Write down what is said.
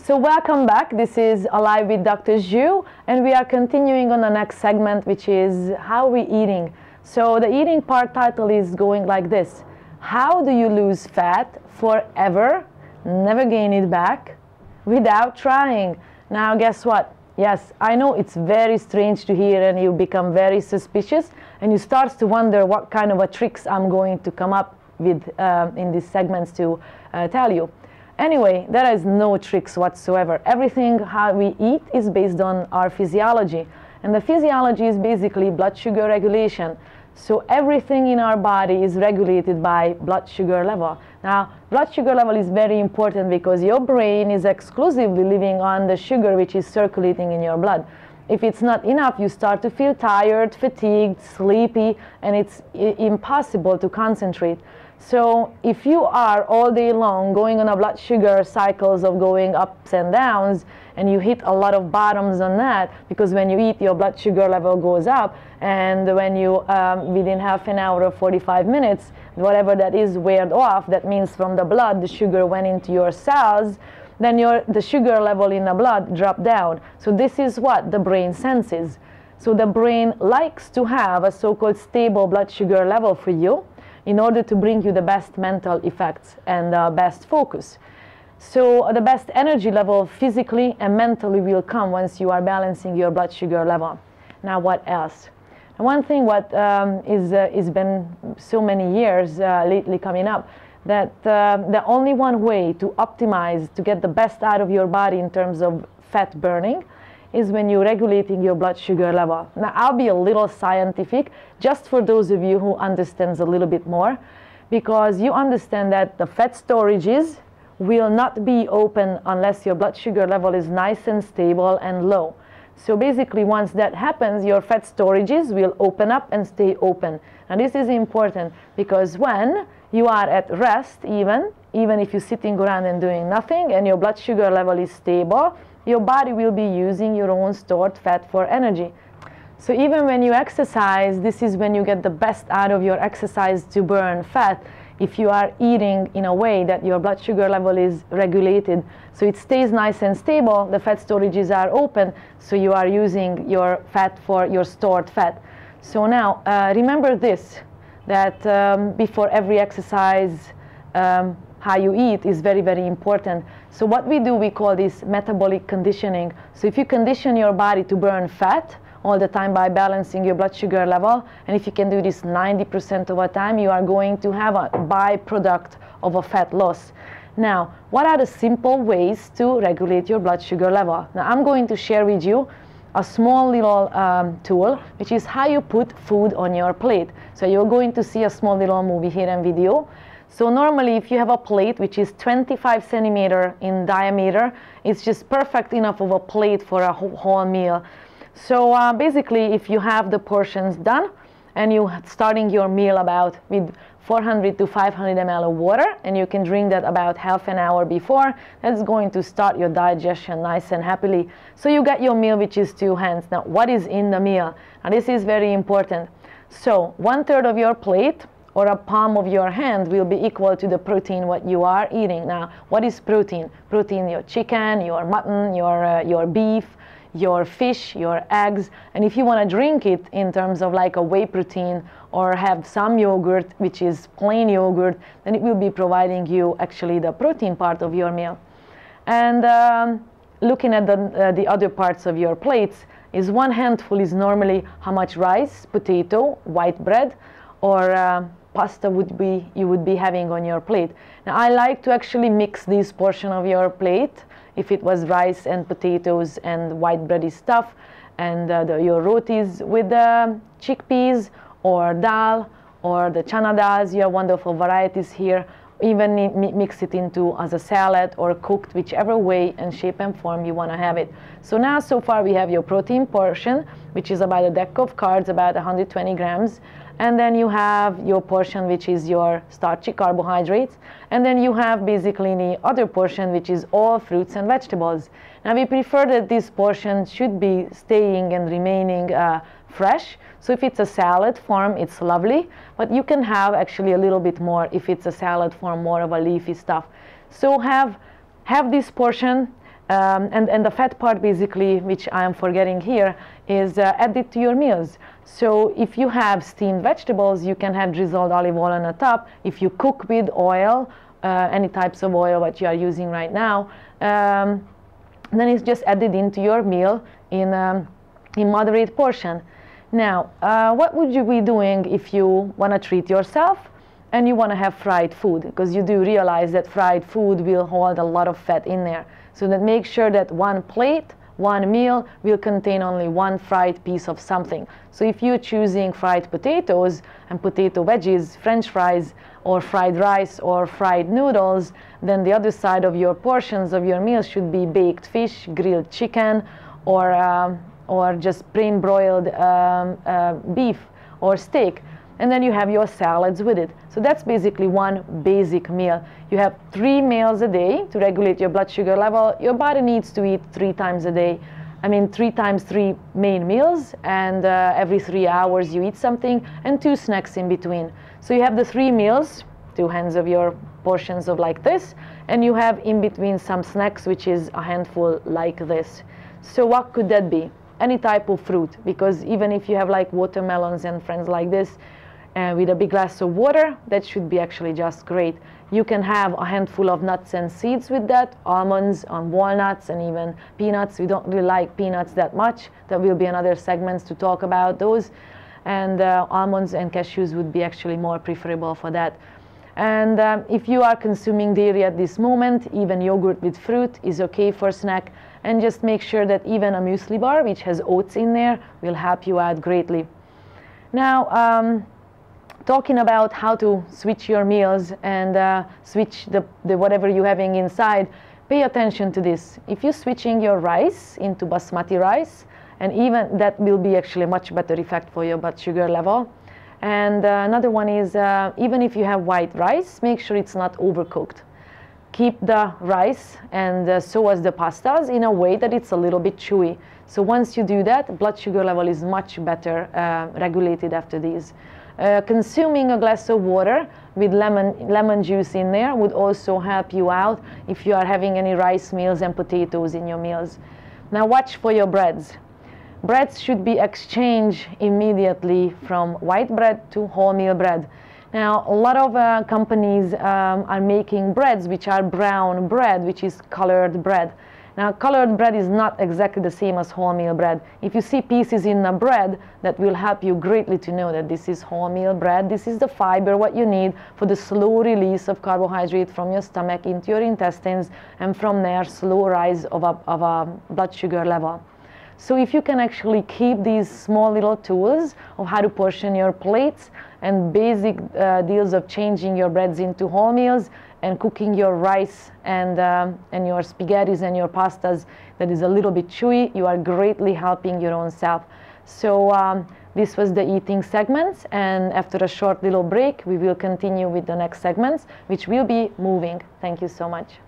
So welcome back. This is Alive with Dr.Zsu, and we are continuing on the next segment, which is how we're eating. So the eating part title is going like this: how do you lose fat forever, never gain it back, without trying? Now guess what? Yes, I know it's very strange to hear, and you become very suspicious, and you start to wonder what kind of tricks I'm going to come up with in these segments to tell you. Anyway, there is no tricks whatsoever. Everything how we eat is based on our physiology. And the physiology is basically blood sugar regulation. So everything in our body is regulated by blood sugar level. Now, blood sugar level is very important because your brain is exclusively living on the sugar which is circulating in your blood. If it's not enough, you start to feel tired, fatigued, sleepy, and it's impossible to concentrate. So if you are all day long going on a blood sugar cycles of going ups and downs, and you hit a lot of bottoms on that, because when you eat your blood sugar level goes up, and when you within half an hour or 45 minutes, whatever that is weared off, that means from the blood the sugar went into your cells, then the sugar level in the blood dropped down. So this is what the brain senses. So the brain likes to have a so-called stable blood sugar level for you, in order to bring you the best mental effects and the best focus. So the best energy level physically and mentally will come once you are balancing your blood sugar level. Now what else? And one thing what is been so many years lately coming up, that the only one way to optimize, to get the best out of your body in terms of fat burning, is when you're regulating your blood sugar level. Now, I'll be a little scientific, just for those of you who understands a little bit more, because you understand that the fat storages will not be open unless your blood sugar level is nice and stable and low. So basically, once that happens, your fat storages will open up and stay open. And this is important, because when you are at rest, even if you're sitting around and doing nothing, and your blood sugar level is stable, your body will be using your own stored fat for energy. So even when you exercise, this is when you get the best out of your exercise to burn fat, if you are eating in a way that your blood sugar level is regulated. So it stays nice and stable, the fat storages are open, so you are using your fat for your stored fat. So now, remember this, that before every exercise, how you eat is very, very important. So what we do, we call this metabolic conditioning. So if you condition your body to burn fat all the time by balancing your blood sugar level, and if you can do this 90% of the time, you are going to have a byproduct of a fat loss. Now, what are the simple ways to regulate your blood sugar level? Now, I'm going to share with you a small little tool, which is how you put food on your plate. So you're going to see a small little movie here and video. So normally, if you have a plate which is 25 centimeter in diameter, it's just perfect enough of a plate for a whole meal. So basically, if you have the portions done, and you starting your meal about with 400 to 500 ml of water, and you can drink that about half an hour before, that's going to start your digestion nice and happily. So you got your meal, which is 2 hands. Now, what is in the meal? Now, this is very important. So 1/3 of your plate, or a palm of your hand, will be equal to the protein what you are eating. Now, what is protein? Protein, your chicken, your mutton, your beef, your fish, your eggs. And if you want to drink it in terms of like a whey protein, or have some yogurt, which is plain yogurt, then it will be providing you actually the protein part of your meal. And looking at the other parts of your plates, is 1 handful is normally how much rice, potato, white bread, or pasta you would be having on your plate. Now, I like to actually mix this portion of your plate, if it was rice and potatoes and white bready stuff, and your rotis with the chickpeas or dal or the chana dals. You have wonderful varieties here. Even mix it into as a salad or cooked, whichever way and shape and form you want to have it. So now, so far, we have your protein portion, which is about a deck of cards, about 120 grams. And then you have your portion, which is your starchy carbohydrates. And then you have basically the other portion, which is all fruits and vegetables. Now, we prefer that this portion should be staying and remaining fresh. So if it's a salad form, it's lovely, but you can have actually a little bit more if it's a salad form, more of a leafy stuff. So have this portion, And the fat part, basically, which I am forgetting here, is added to your meals. So if you have steamed vegetables, you can have drizzled olive oil on the top. If you cook with oil, any types of oil that you are using right now, then it's just added into your meal in moderate portion. Now, what would you be doing if you want to treat yourself and you want to have fried food? Because you do realize that fried food will hold a lot of fat in there. So that make sure that one plate, one meal will contain only one fried piece of something. So if you're choosing fried potatoes and potato veggies, French fries, or fried rice or fried noodles, then the other side of your portions of your meal should be baked fish, grilled chicken, or just plain broiled beef or steak. And then you have your salads with it. So that's basically one basic meal. You have 3 meals a day to regulate your blood sugar level. Your body needs to eat 3 times a day. I mean, 3 times 3 main meals, and every 3 hours you eat something, and 2 snacks in between. So you have the 3 meals, 2 hands of your portions of like this, and you have in between some snacks, which is a handful like this. So what could that be? Any type of fruit, because even if you have like watermelons and friends like this, with a big glass of water, that should be actually just great. You can have a handful of nuts and seeds with that, almonds, walnuts, and even peanuts. We don't really like peanuts that much. There will be another segments to talk about those. And almonds and cashews would be actually more preferable for that. And if you are consuming dairy at this moment, even yogurt with fruit is okay for snack. And just make sure that even a muesli bar, which has oats in there, will help you out greatly. Now, talking about how to switch your meals and switch the whatever you're having inside, pay attention to this. If you're switching your rice into basmati rice, and even that will be actually a much better effect for your blood sugar level. And another one is, even if you have white rice, make sure it's not overcooked. Keep the rice and so as the pastas in a way that it's a little bit chewy. So once you do that, blood sugar level is much better regulated after these. Consuming a glass of water with lemon juice in there would also help you out if you are having any rice meals and potatoes in your meals. Now watch for your breads. Breads should be exchanged immediately from white bread to wholemeal bread. Now, a lot of companies are making breads which are brown bread, which is colored bread. Now, colored bread is not exactly the same as wholemeal bread. If you see pieces in the bread, that will help you greatly to know that this is wholemeal bread. This is the fiber, what you need for the slow release of carbohydrate from your stomach into your intestines, and from there, slow rise of a blood sugar level. So if you can actually keep these small little tools of how to portion your plates and basic deals of changing your breads into wholemeals and cooking your rice and your spaghettis and your pastas that is a little bit chewy, you are greatly helping your own self. So this was the eating segments, and after a short little break, we will continue with the next segments, which will be moving. Thank you so much.